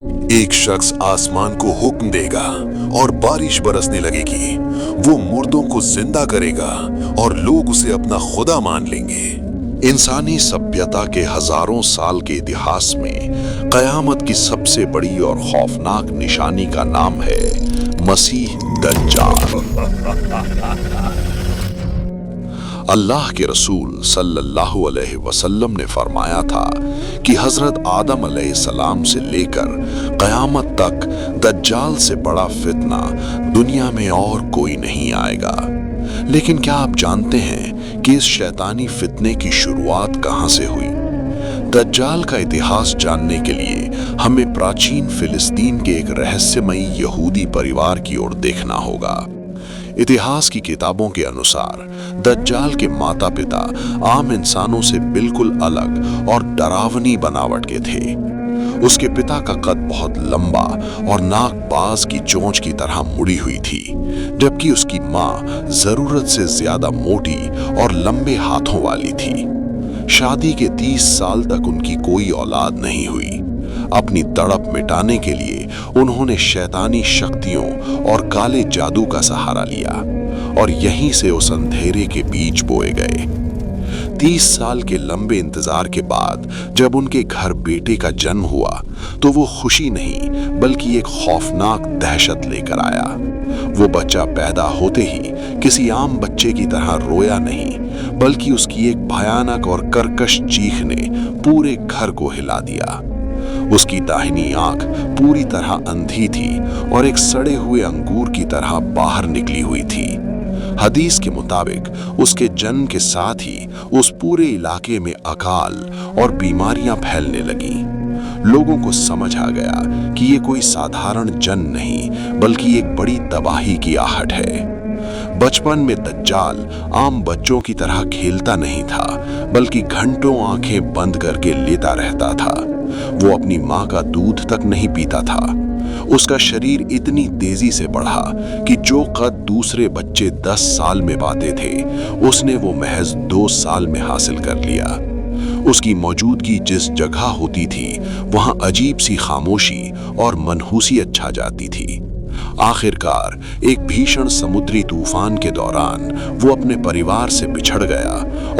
एक शख्स आसमान को हुक्म देगा और बारिश बरसने लगेगी। वो मुर्दों को जिंदा करेगा और लोग उसे अपना खुदा मान लेंगे। इंसानी सभ्यता के हजारों साल के इतिहास में कयामत की सबसे बड़ी और खौफनाक निशानी का नाम है मसीह दज्जाल। अल्लाह के रसूल सल्लल्लाहु अलैहि वसल्लम ने फरमाया था कि हजरत आदम अलैहिस्सलाम से लेकर कयामत तक दज्जाल से बड़ा फितना दुनिया में और कोई नहीं आएगा। लेकिन क्या आप जानते हैं कि इस शैतानी फितने की शुरुआत कहां से हुई? दज्जाल का इतिहास जानने के लिए हमें प्राचीन फिलिस्तीन के एक रहस्यमयी यहूदी परिवार की ओर देखना होगा। इतिहास की किताबों के अनुसार दज्जाल के माता पिता आम इंसानों से बिल्कुल अलग और डरावनी बनावट के थे। उसके पिता का कद बहुत लंबा और नाक बाज की चोंच की तरह मुड़ी हुई थी, जबकि उसकी मां जरूरत से ज्यादा मोटी और लंबे हाथों वाली थी। शादी के 30 साल तक उनकी कोई औलाद नहीं हुई। अपनी तड़प मिटाने के लिए उन्होंने शैतानी शक्तियों और काले जादू का सहारा लिया और यहीं से उस अंधेरे के बीज बोए गए। 30 साल के लंबे इंतजार के बाद जब उनके घर बेटे का जन्म हुआ तो वो खुशी नहीं बल्कि एक खौफनाक दहशत लेकर आया। वो बच्चा पैदा होते ही किसी आम बच्चे की तरह रोया नहीं, बल्कि उसकी एक भयानक और कर्कश चीख ने पूरे घर को हिला दिया। उसकी दाहिनी आंख पूरी तरह अंधी थी और एक सड़े हुए अंगूर की तरह बाहर निकली हुई थी। हदीस के मुताबिक उसके जन्म के साथ ही उस पूरे इलाके में अकाल और बीमारियां फैलने लगी। लोगों को समझ आ गया कि ये कोई साधारण जन नहीं बल्कि एक बड़ी तबाही की आहट है। बचपन में दज्जाल आम बच्चों की तरह खेलता नहीं था, बल्कि घंटों आंखें बंद करके लेटा रहता था। वो अपनी मां का दूध तक नहीं पीता था। उसका शरीर इतनी तेजी से बढ़ा कि जो कद दूसरे बच्चे 10 साल में पाते थे, उसने वो महज 2 साल में हासिल कर लिया। उसकी मौजूदगी जिस जगह होती थी, वहां अजीब सी खामोशी और मनहूसियत छा जाती थी। आखिरकार एक भीषण समुद्री तूफान के दौरान वो अपने परिवार से बिछड़ गया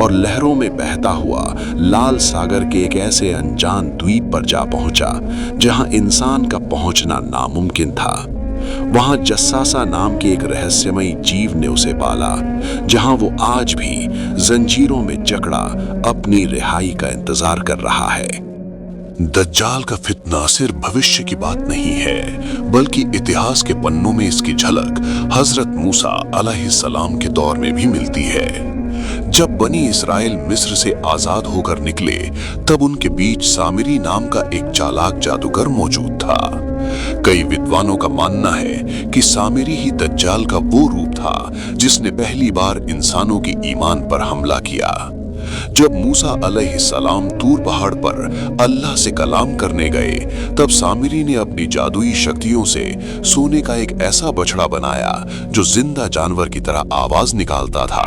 और लहरों में बहता हुआ लाल सागर के एक ऐसे अनजान द्वीप पर जा पहुंचा जहां इंसान का पहुंचना नामुमकिन था। वहां जस्सासा नाम के एक रहस्यमयी जीव ने उसे पाला, जहां वो आज भी जंजीरों में जकड़ा अपनी रिहाई का इंतजार कर रहा है। दज्जाल का फितना सिर्फ भविष्य की बात नहीं है, बल्कि इतिहास के पन्नों में इसकी झलक हजरत मूसा अलैहिस्सलाम के दौर में भी मिलती है। जब बनी इस्राएल मिस्र से आजाद होकर निकले, तब उनके बीच सामिरी नाम का एक चालाक जादूगर मौजूद था। कई विद्वानों का मानना है कि सामिरी ही दज्जाल का वो रूप था जिसने पहली बार इंसानों की ईमान पर हमला किया। जब मूसा अलैहिस्सलाम तूर पहाड़ पर अल्लाह से कलाम करने गए, तब सामिरी ने अपनी जादुई शक्तियों से सोने का एक ऐसा बछड़ा बनाया जो जिंदा जानवर की तरह आवाज निकालता था।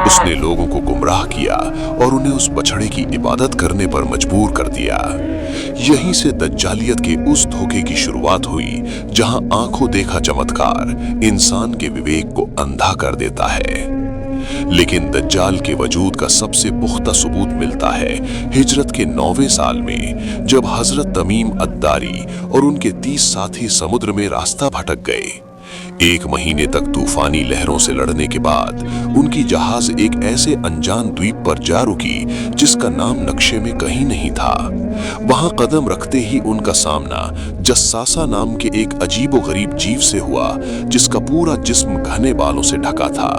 उसने लोगों को गुमराह किया और उन्हें उस बछड़े की इबादत करने पर मजबूर कर दिया। यहीं से दज्जालियत के उस धोखे की शुरुआत हुई जहां आंखों देखा चमत्कार इंसान के विवेक को अंधा कर देता है। लेकिन दज्जाल के वजूद का सबसे पुख्ता सबूत मिलता है हिजरत के 9वें साल में, जब हजरत तमीम अद्दारी और उनके 30 साथी समुद्र में रास्ता भटक गए। 1 महीने तक तूफानी लहरों से लड़ने के बाद उनकी जहाज एक ऐसे अनजान द्वीप पर जा रुकी जिसका नाम नक्शे में कहीं नहीं था। वहां कदम रखते ही उनका सामना जस्सासा नाम के एक अजीबोगरीब जीव से हुआ, जिसका पूरा जिस्म घने बालों से ढका था।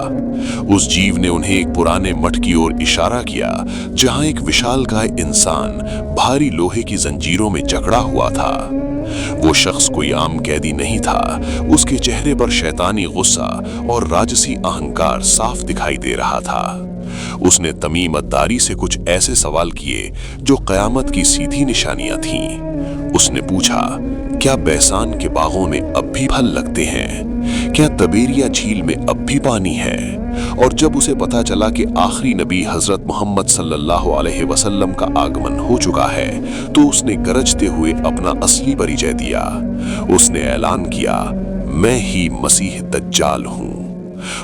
उस जीव ने उन्हें एक पुराने मठ की ओर इशारा किया, जहां एक विशालकाय इंसान भारी लोहे की जंजीरों में जकड़ा हुआ था। वो शख्स कोई आम कैदी नहीं था। उसके चेहरे पर शैतानी गुस्सा और राजसी अहंकार साफ दिखाई दे रहा था। उसने तमीम अद्दारी से कुछ ऐसे सवाल किए जो कयामत की सीधी निशानियां थीं। उसने पूछा, क्या बैसान के बागों में अब भी फल लगते हैं? क्या तबेरिया झील में अब भी पानी है? और जब उसे पता चला कि आखिरी नबी हजरत मोहम्मद सल्लल्लाहु अलैहि वसल्लम का आगमन हो चुका है, तो उसने गरजते हुए अपना असली परिचय दिया। उसने ऐलान किया, मैं ही मसीह दज्जाल हूँ।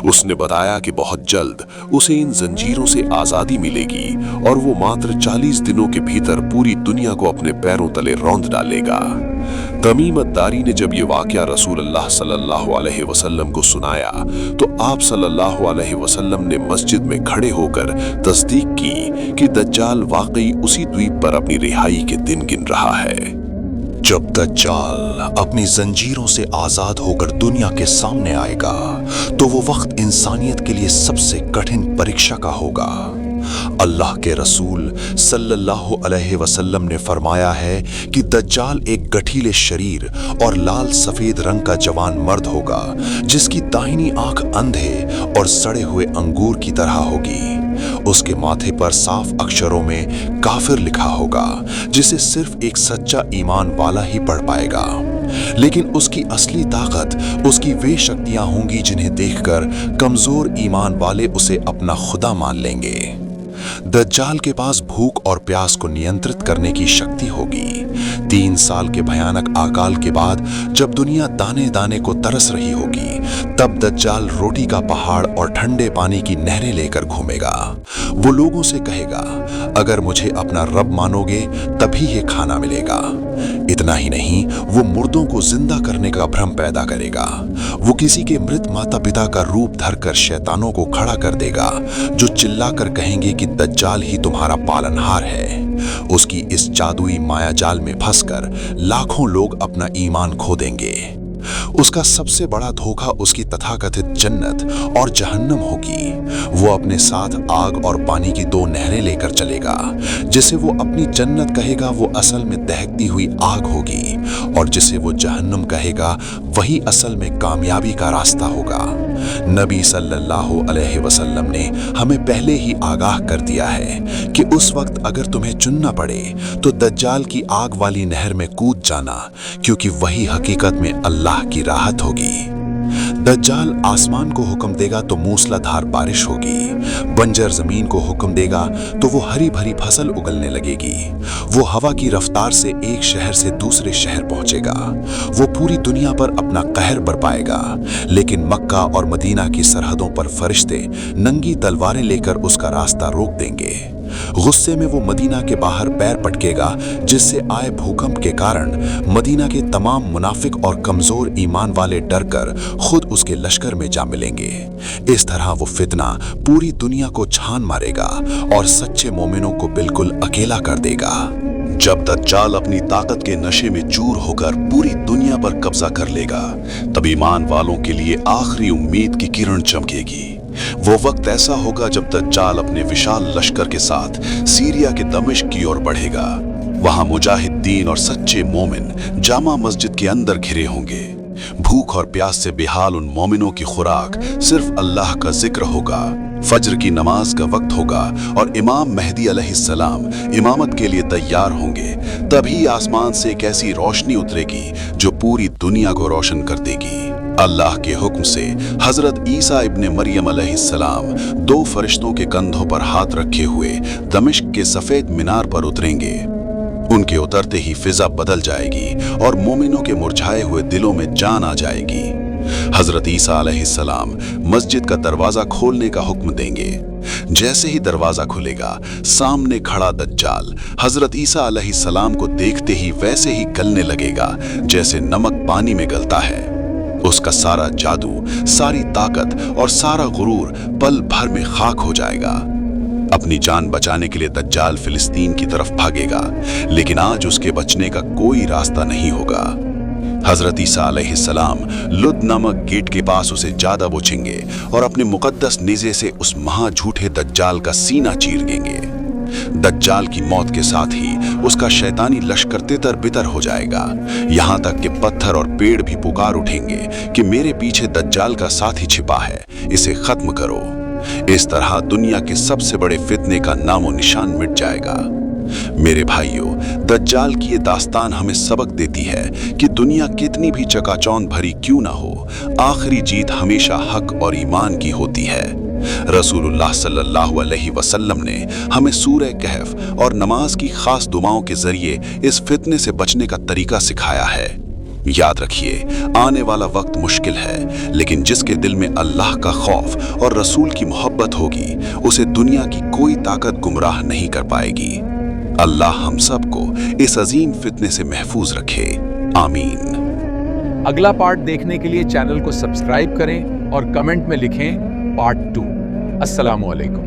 उसने बताया कि बहुत जल्द उसे इन जंजीरों से आजादी मिलेगी और वो मात्र 40 दिनों के भीतर पूरी दुनिया को अपने पैरों तले रौंद डालेगा। तमीम अद्दारी ने जब ये वाकया रसूल अल्लाह सल्लल्लाहु अलैहि वसल्लम को सुनाया, तो आप सल्लल्लाहु अलैहि वसल्लम ने मस्जिद में खड़े होकर तस्दीक की कि दज्जाल वाकई उसी द्वीप पर अपनी रिहाई के दिन गिन रहा है। जब दज्जाल अपनी जंजीरों से आजाद होकर दुनिया के सामने आएगा, तो वो वक्त इंसानियत के लिए सबसे कठिन परीक्षा का होगा। अल्लाह के रसूल सल्लल्लाहु अलैहि वसल्लम ने फरमाया है कि दज्जाल एक गठीले शरीर और लाल सफेद रंग का जवान मर्द होगा, जिसकी दाहिनी आंख अंधे और सड़े हुए अंगूर की तरह होगी। उसके माथे पर साफ अक्षरों में काफिर लिखा होगा, जिसे सिर्फ एक सच्चा ईमान वाला ही पढ़ पाएगा। लेकिन उसकी असली ताकत उसकी वे शक्तियां होंगी जिन्हें देखकर कमजोर ईमान वाले उसे अपना खुदा मान लेंगे। दज्जाल के पास भूख और प्यास को नियंत्रित करने की शक्ति होगी। 3 साल के भयानक अकाल के बाद जब दुनिया दाने दाने को तरस रही होगी, तब दज्जाल रोटी का पहाड़ और ठंडे पानी की नहरें लेकर घूमेगा। वो लोगों से कहेगा, अगर मुझे अपना रब मानोगे तभी ये खाना मिलेगा। इतना ही नहीं, वो मुर्दों को जिंदा करने का भ्रम पैदा करेगा। वो किसी के मृत माता पिता का रूप धरकर शैतानों को खड़ा कर देगा, जो चिल्लाकर कहेंगे कि दज्जाल ही तुम्हारा पालनहार है। उसकी इस जादुई मायाजाल में फंसकर लाखों लोग अपना ईमान खो देंगे। उसका सबसे बड़ा धोखा उसकी तथाकथित जन्नत और जहन्नम होगी। वो अपने साथ आग और पानी की 2 नहरें लेकर चलेगा। जिसे वो अपनी जन्नत कहेगा, वो असल में दहकती हुई आग होगी, और जिसे वो जहन्नम कहेगा, वही असल में कामयाबी का रास्ता होगा। नबी सल्लल्लाहु अलैहि वसल्लम ने हमें पहले ही आगाह कर दिया है कि उस वक्त अगर तुम्हें चुनना पड़े तो दज्जाल की आग वाली नहर में कूद जाना, क्योंकि वही हकीकत में अल्लाह की राहत होगी। दज्जाल आसमान को हुक्म देगा तो मूसलाधार बारिश होगी। बंजर जमीन को हुक्म देगा तो वो हरी भरी फसल उगलने लगेगी। वो हवा की रफ्तार से एक शहर से दूसरे शहर पहुंचेगा। वो पूरी दुनिया पर अपना कहर बरपाएगा। लेकिन मक्का और मदीना की सरहदों पर फरिश्ते नंगी तलवारें लेकर उसका रास्ता रोक देंगे। गुस्से में वो मदीना के बाहर पैर पटकेगा, जिससे आए भूकंप के कारण मदीना के तमाम मुनाफिक और कमजोर ईमान वाले डरकर खुद उसके लश्कर में जा मिलेंगे। इस तरह वो फितना पूरी दुनिया को छान मारेगा और सच्चे मोमिनों को बिल्कुल अकेला कर देगा। जब दज्जाल अपनी ताकत के नशे में चूर होकर पूरी दुनिया पर कब्जा कर लेगा, तब ईमान वालों के लिए आखिरी उम्मीद की किरण चमकेगी। वो वक्त ऐसा होगा जब दज्जाल अपने विशाल लश्कर के साथ सीरिया के दमिश्क की ओर बढ़ेगा। वहां मुजाहिदीन और सच्चे मोमिन जामा मस्जिद के अंदर घिरे होंगे। भूख और प्यास से बेहाल उन मोमिनों की खुराक सिर्फ अल्लाह का जिक्र होगा। फज्र की नमाज का वक्त होगा और इमाम मेहदी अलैहिस्सलाम इमामत के लिए तैयार होंगे। तभी आसमान से एक ऐसी रोशनी उतरेगी जो पूरी दुनिया को रोशन कर देगी। अल्लाह के हुक्म से हजरत ईसा इब्ने मरियम अलैहिस्सलाम 2 फरिश्तों के कंधों पर हाथ रखे हुए दमिश्क के सफेद मीनार पर उतरेंगे। उनके उतरते ही फिजा बदल जाएगी और मोमिनों के मुरझाए हुए दिलों में जान आ जाएगी। हजरत ईसा अलैहिस्सलाम मस्जिद का दरवाजा खोलने का हुक्म देंगे। जैसे ही दरवाजा खुलेगा, सामने खड़ा दज्जाल हजरत ईसा अलैहिस्सलाम को देखते ही वैसे ही गलने लगेगा जैसे नमक पानी में गलता है। उसका सारा जादू, सारी ताकत और सारा गुरूर पल भर में खाक हो जाएगा। अपनी जान बचाने के लिए दज्जाल फिलिस्तीन की तरफ भागेगा, लेकिन आज उसके बचने का कोई रास्ता नहीं होगा। हजरत ईसा अलैहिस्सलाम लुद नामक गेट के पास उसे ज्यादा बूझेंगे और अपने मुकद्दस नेज़े से उस महा झूठे दज्जाल का सीना चीर देंगे। दज्जाल की मौत के साथ ही उसका शैतानी लश्कर तितर बितर हो जाएगा। यहां तक कि पत्थर और पेड़ भी पुकार उठेंगे कि मेरे पीछे दज्जाल का साथी छिपा है, इसे खत्म करो। इस तरह दुनिया के सबसे बड़े फितने का नामो निशान मिट जाएगा। मेरे भाइयों, दज्जाल की ये दास्तान हमें सबक देती है कि दुनिया कितनी भी चकाचौंध भरी क्यों ना हो, आखिरी जीत हमेशा हक और ईमान की होती है। रसूलुल्लाह सल्लल्लाहु अलैहि वसल्लम ने हमें सूरह कहफ और नमाज की खास दुआओं के जरिए इस फितने से बचने का तरीका सिखाया है। याद रखिए, आने वाला वक्त मुश्किल है, लेकिन जिसके दिल में अल्लाह का खौफ और रसूल की मोहब्बत होगी, उसे दुनिया की कोई ताकत गुमराह नहीं कर पाएगी। अल्लाह हम सबको इस अजीम फितने से महफूज रखे, आमीन। अगला पार्ट देखने के लिए चैनल को सब्सक्राइब करें और कमेंट में लिखें पार्ट 2। अस्सलामु अलैकुम।